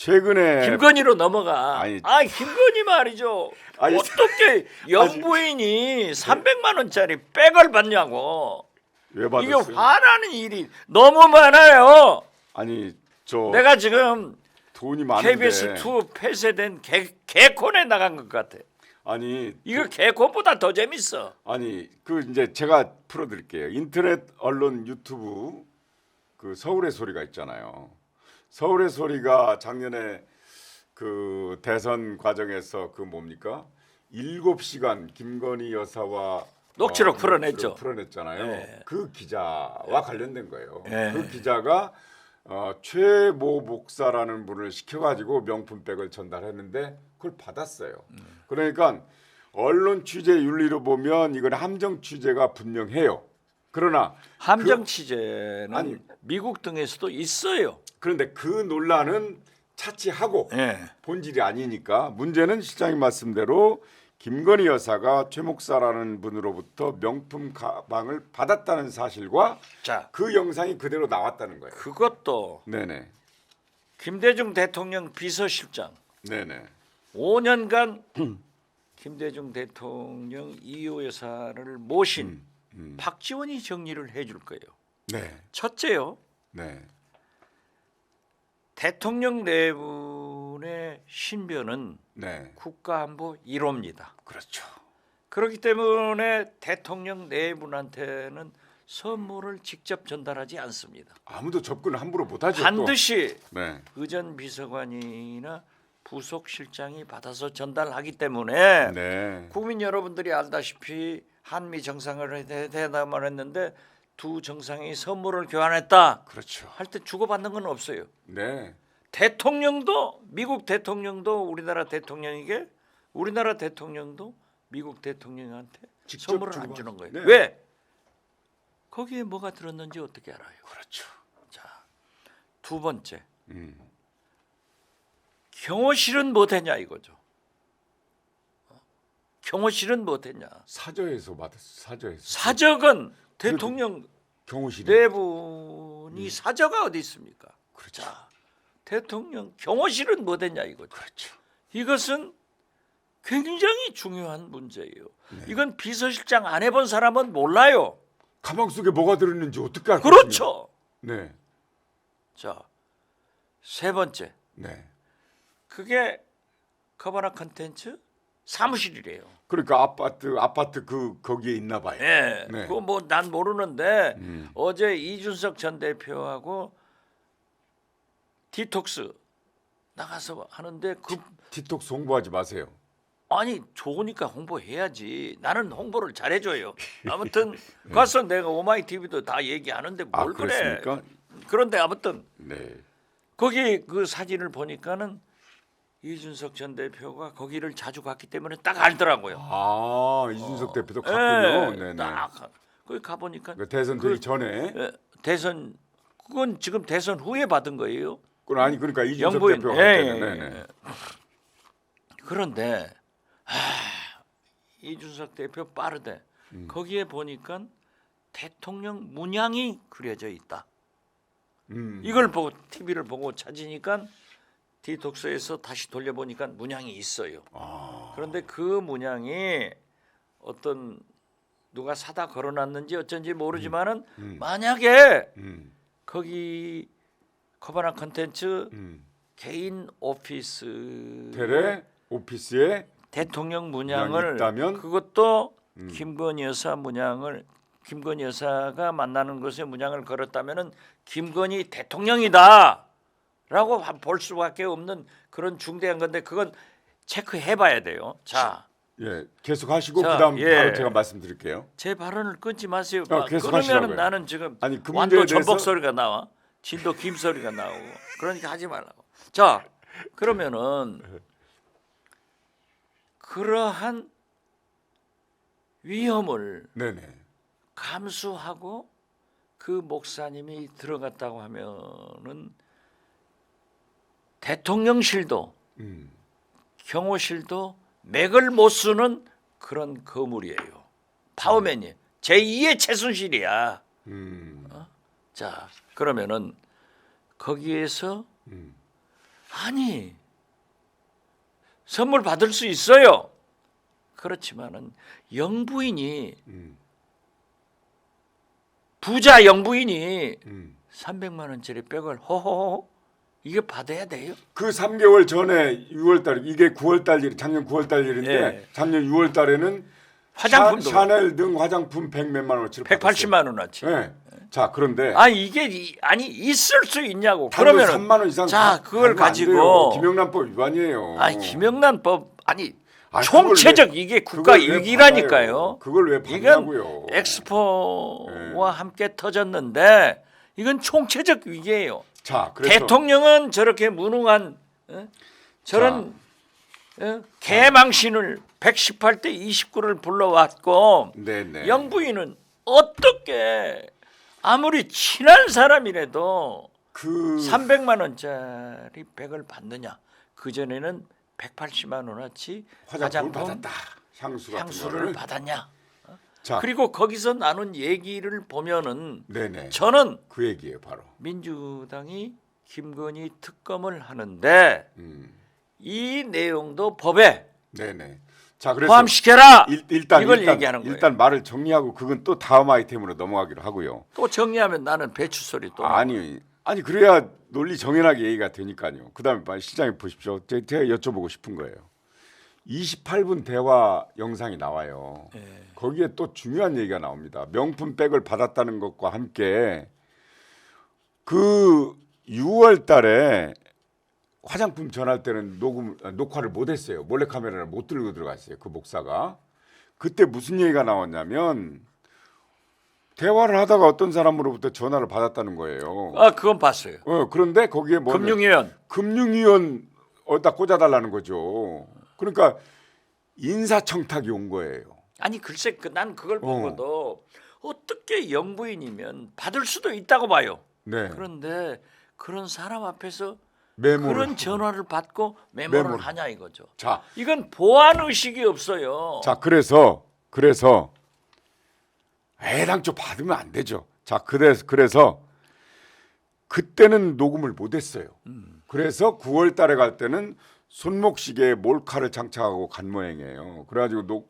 최근에 김건희로 넘어가. 아니, 김건희 말이죠. 아니, 어떻게 영부인이 300만 원짜리 백을 받냐고. 왜 이게 받았어요? 화나는 일이 너무 많아요. 아니 저 내가 지금 돈이 많은데 KBS2 폐쇄된 개콘에 나간 것 같아. 아니 이거 개콘보다 더 재밌어. 아니 그 이제 제가 풀어드릴게요. 인터넷 언론 유튜브 그 서울의 소리가 있잖아요. 서울의 소리가 작년에 그 대선 과정에서 그 뭡니까 7시간 김건희 여사와 녹취록 풀어냈죠. 풀어냈잖아요. 네. 그 기자와 관련된 거예요. 네. 그 기자가 최모 목사라는 분을 시켜가지고 명품백을 전달했는데 그걸 받았어요. 그러니까 언론 취재 윤리로 보면 이건 함정 취재가 분명해요. 그러나 함정 취재는 아니, 미국 등에서도 있어요. 그런데 그 논란은 차치하고 예. 본질이 아니니까 문제는 실장님 말씀대로 김건희 여사가 최 목사라는 분으로부터 명품 가방을 받았다는 사실과 자, 그 영상이 그대로 나왔다는 거예요. 그것도 네네. 김대중 대통령 비서실장 네네. 5년간 김대중 대통령 이호 여사를 모신 박지원이 정리를 해줄 거예요. 네. 첫째요. 네. 대통령 내분의 신변은 네. 국가안보 1호입니다. 그렇죠. 그렇기 때문에 대통령 내분한테는 선물을 직접 전달하지 않습니다. 아무도 접근을 함부로 못하죠. 반드시 또. 네. 의전 비서관이나 부속 실장이 받아서 전달하기 때문에 네. 국민 여러분들이 알다시피 한미 정상을 대담을 했는데 두 정상이 선물을 교환했다 그렇죠. 할 때 주고받는 건 없어요. 네. 대통령도 미국 대통령도 우리나라 대통령에게 우리나라 대통령도 미국 대통령한테 직접 선물을 안 주고받- 주는 거예요. 네. 왜? 거기에 뭐가 들었는지 어떻게 알아요? 그렇죠. 자, 두 번째 음. 경호실은 못했냐 이거죠. 경호실은 못했냐? 사저에서 받았어. 사저에서. 사적은 대통령 경호실이. 내분이 사저가 어디 있습니까? 그렇죠. 자, 대통령 경호실은 못했냐 이거죠. 그렇죠. 이것은 굉장히 중요한 문제예요. 네. 이건 비서실장 안 해본 사람은 몰라요. 가방 속에 뭐가 들었는지 어떻게 알 그렇죠. 네. 자, 세 번째 네. 그게 커버나 컨텐츠 사무실이래요. 그러니까 아파트 그 거기에 있나 봐요. 예, 네. 그거 뭐 난 모르는데 어제 이준석 전 대표하고 디톡스 나가서 하는데 그 티톡 홍보하지 마세요. 아니 좋으니까 홍보해야지. 나는 홍보를 잘해줘요. 아무튼 가서 내가 오마이 TV도 다 얘기하는데 뭘 아, 그래. 그렇습니까? 그런데 아무튼 네. 거기 그 사진을 보니까는 이준석 전 대표가 거기를 자주 갔기 때문에 딱 알더라고요. 아, 이준석 대표도 갔군요. 네, 네. 딱 거기 가 보니까 그 대선 되기 전에. 대선 그건 지금 대선 후에 받은 거예요. 그건 아니 그러니까 이준석 영부인. 대표가 예, 갔잖아요. 예, 네, 네. 예. 그런데 이준석 대표 빠르대. 거기에 보니까 대통령 문양이 그려져 있다. 이걸 보고 TV를 보고 찾으니까 디톡스에서 다시 돌려보니까 문양이 있어요. 그런데 그 문양이 어떤 누가 사다 걸어놨는지 어쩐지 모르지만은 만약에 거기 커버나 컨텐츠 개인 오피스 테레 오피스에 대통령 문양이 문양을 있다면? 그것도 김건희 여사 문양을 김건희 여사가 만나는 곳에 문양을 걸었다면은 김건희 대통령이다라고 볼 수밖에 없는 그런 중대한 건데 그건 체크해봐야 돼요. 자, 예 계속 하시고 자, 그다음 예. 바로 제가 말씀드릴게요. 제 발언을 끊지 마세요. 계속 그러면은 하시라고요. 나는 지금 아니, 그 완도 문제에 대해서- 전복 소리가 나와, 진도 김 소리가 나오고 그러니까 하지 말라고. 자, 그러면은 그러한 위험을 네네. 감수하고 그 목사님이 들어갔다고 하면은 대통령실도 경호실도 맥을 못 쓰는 그런 건물이에요. 파워맨이 제2의 최순실이야. 자, 그러면은 거기에서 아니 선물 받을 수 있어요. 그렇지만은 영부인이 부자 영부인이 300만 원짜리 백을 호호호 이게 받아야 돼요? 그 3개월 전에 6월달 이게 9월달 일 작년 9월달 일인데 예. 작년 6월달에는 화장품도 샤넬 등 화장품 100몇만 원어치를 180만 원어치. 예. 자 그런데 아 이게 아니 있을 수 있냐고. 단돈 그러면은 3만 원 이상 자 그걸 받으면 안 가지고 돼요. 김영란법 위반이에요. 아니 김영란법 아니 아니, 총체적 그걸 왜- 이게 국가 그걸 왜 위기라니까요. 받아요? 그걸 왜 이건 받냐고요. 엑스포와 함께 터졌는데 이건 총체적 위기예요. 자 그래서 대통령은 저렇게 무능한 저런 개망신을 118대 29를 불러왔고 네네. 영부인은 어떻게 아무리 친한 사람이라도 그 300만 원짜리 백을 받느냐? 그 전에는 180만 원어치 화장품을 화장품 받았다. 향수 같은 향수를 거를. 받았냐? 자 그리고 거기서 나눈 얘기를 보면은 네네. 저는 그 얘기예요 바로. 민주당이 김건희 특검을 하는데 음. 이 내용도 법에 네네. 자 그래서 포함시켜라. 일단 이걸 얘기하는 거예요. 일단 말을 정리하고 그건 또 다음 아이템으로 넘어가기로 하고요. 또 정리하면 나는 배추 소리 또 아니 그래야 논리 정연하게 얘기가 되니까요. 그다음에 빨리 시장에 보십시오. 제가 여쭤보고 싶은 거예요. 28분 대화 영상이 나와요. 거기에 또 중요한 얘기가 나옵니다. 명품 백을 받았다는 것과 함께 그 6월달에 화장품 전할 때는 녹화를 못했어요. 몰래 카메라를 못 들고 들어갔어요. 그 목사가 그때 무슨 얘기가 나왔냐면 대화를 하다가 어떤 사람으로부터 전화를 받았다는 거예요. 아 그건 봤어요. 그런데 거기에 뭐 금융위원 어디다 꽂아달라는 거죠. 그러니까 인사청탁이 온 거예요. 아니 글쎄 난 그걸 보고도 어떻게 영부인이면 받을 수도 있다고 봐요. 네. 그런데 그런 사람 앞에서 메모를 그런 전화를 받고 메모를 메모를. 하냐 이거죠. 자, 이건 보안 의식이 없어요. 자 그래서 애당초 받으면 안 되죠. 자 그래서 그때는 녹음을 못했어요. 그래서 9월달에 갈 때는 손목시계에 몰카를 장착하고 간 모양이에요. 그래가지고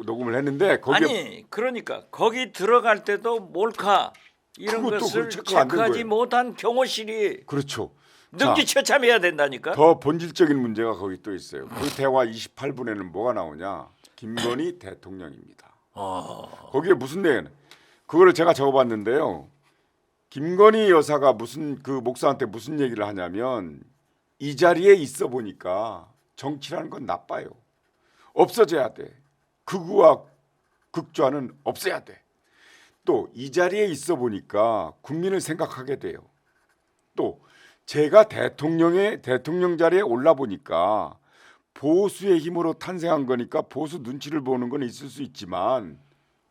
녹음을 했는데 거기에 아니 그러니까 거기 들어갈 때도 몰카 이런 그것도 것을 체크가 안된 체크하지 거예요. 못한 경호실이 그렇죠. 능지처참해야 된다니까. 더 본질적인 문제가 거기 또 있어요. 그 대화 28분에는 뭐가 나오냐? 김건희 대통령입니다. 거기에 무슨 내용? 그거를 제가 적어봤는데요. 김건희 여사가 그 목사한테 무슨 얘기를 하냐면 이 자리에 있어 보니까 정치라는 건 나빠요. 없어져야 돼. 극우와 극좌는 없애야 돼. 또 이 자리에 있어 보니까 국민을 생각하게 돼요. 또 제가 대통령 자리에 올라 보니까 보수의 힘으로 탄생한 거니까 보수 눈치를 보는 건 있을 수 있지만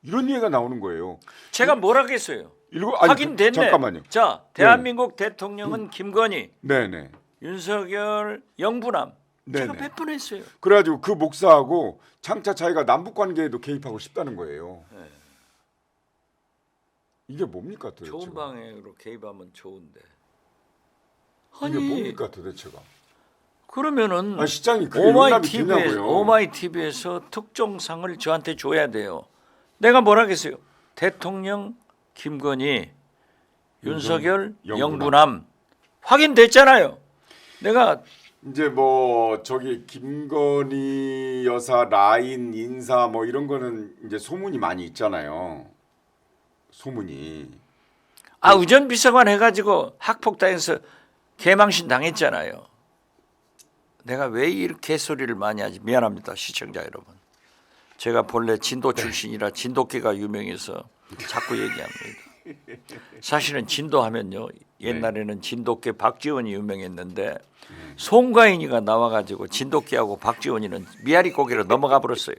이런 얘기가 나오는 거예요. 제가 뭐라겠어요. 아니, 확인됐네. 잠깐만요. 자, 대한민국 대통령은 김건희, 네네. 윤석열, 영부남. 제가 네네. 몇 번 했어요. 그래가지고 그 목사하고 장차 자기가 남북 관계에도 개입하고 싶다는 거예요. 이게 뭡니까 도대체? 좋은 방향으로 개입하면 좋은데. 이게 아니 뭡니까 도대체가? 그러면은 시장이 그게 용납이 되냐고요? 오마이 TV에서 특종상을 저한테 줘야 돼요. 내가 뭐라겠어요? 대통령 김건희, 윤석열, 영부남 확인됐잖아요. 내가 이제 뭐 저기 김건희 여사 라인 인사 뭐 이런 거는 이제 소문이 많이 있잖아요. 소문이. 의전비서관 해가지고 학폭당해서 개망신 당했잖아요. 내가 왜 이렇게 소리를 많이 하지? 미안합니다, 시청자 여러분. 제가 본래 진도 출신이라 진돗개가 유명해서 자꾸 얘기합니다. 사실은 진도하면요, 옛날에는 진돗개 박지원이 유명했는데 송가인이가 나와가지고 진돗개하고 박지원이는 미아리 고개로 넘어가 버렸어요.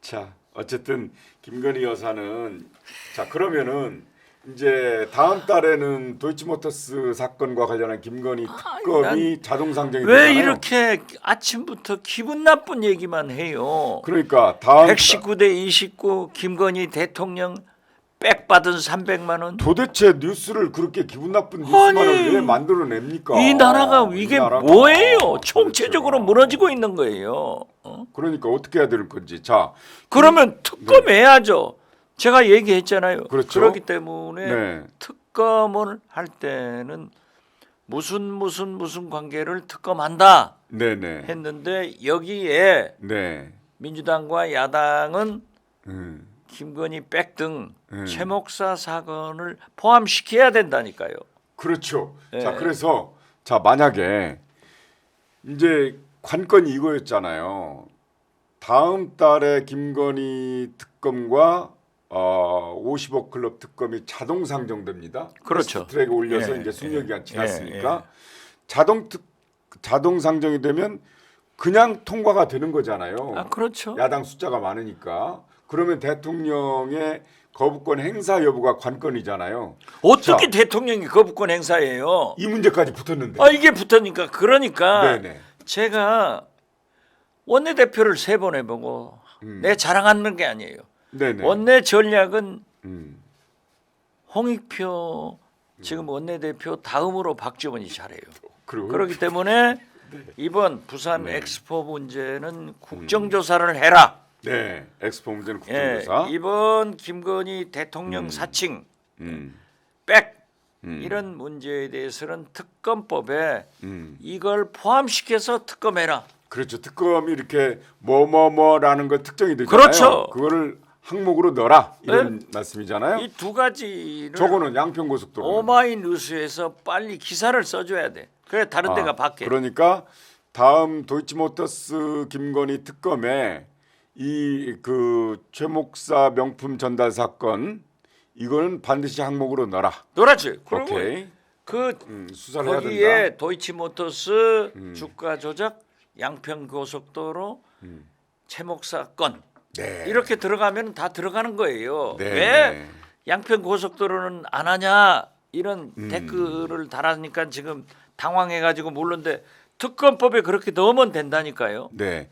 자, 어쨌든 김건희 여사는 자 그러면은 이제 다음 달에는 도이치모터스 사건과 관련한 김건희 특검이 자동 상정이 왜 되잖아요. 이렇게 아침부터 기분 나쁜 얘기만 해요? 그러니까 다음 119대 29 김건희 대통령 백 받은 300만 원. 도대체 뉴스를 그렇게 기분 나쁜 뉴스만을 아니, 왜 만들어냅니까? 이 나라가 이게 나라가. 뭐예요? 그렇죠. 총체적으로 무너지고 있는 거예요. 그러니까 어떻게 해야 될 건지. 자, 그러면 특검해야죠. 제가 얘기했잖아요. 그렇죠. 그렇기 때문에 네. 특검을 할 때는 무슨 관계를 특검한다 네네. 했는데 여기에 네. 민주당과 야당은 음. 김건희 백 등 최 목사 사건을 포함시켜야 된다니까요. 그렇죠. 네. 자, 그래서 자 만약에 이제 관건이 이거였잖아요. 다음 달에 김건희 특검과 50억 클럽 특검이 자동 상정됩니다. 그렇죠. 트랙에 올려서 예, 이제 숙려 기간 예, 지났으니까 자동 상정이 되면 그냥 통과가 되는 거잖아요. 아 그렇죠. 야당 숫자가 많으니까. 그러면 대통령의 거부권 행사 여부가 관건이잖아요. 어떻게 자, 대통령이 거부권 행사예요? 이 문제까지 붙었는데. 아 이게 붙으니까 그러니까 네네. 제가 원내대표를 3번 해보고 내 자랑하는 게 아니에요. 네네. 원내 전략은 음. 홍익표 지금 원내대표 다음으로 박지원이 잘해요. 그리고 그렇기 때문에 이번 부산 엑스포 문제는 국정조사를 해라. 네, 엑스포 문제는 예, 국정조사. 이번 김건희 대통령 사칭 음. 백 이런 문제에 대해서는 특검법에 이걸 포함시켜서 특검해라. 그렇죠. 특검이 이렇게 뭐뭐뭐라는 거 특정이 되잖아요. 그렇죠. 그거를 항목으로 넣어라 이런 말씀이잖아요. 이 두 가지를 저거는 양평고속도로. 오마이뉴스에서 빨리 기사를 써줘야 돼. 그래 다른 데가 밖에. 그러니까 다음 도이치모터스 김건희 특검에 이 그 최 목사 명품 전달 사건 이거는 반드시 항목으로 넣어라. 노랗지. 그리고 오케이. 그 수사를 해야 된다. 거기에 도이치모터스 주가 조작, 양평 고속도로, 최 목사 건 네. 이렇게 들어가면 다 들어가는 거예요. 네. 왜 양평 고속도로는 안 하냐 이런 댓글을 달하니까 지금 당황해가지고 물론데 특검법에 그렇게 넣으면 된다니까요. 네.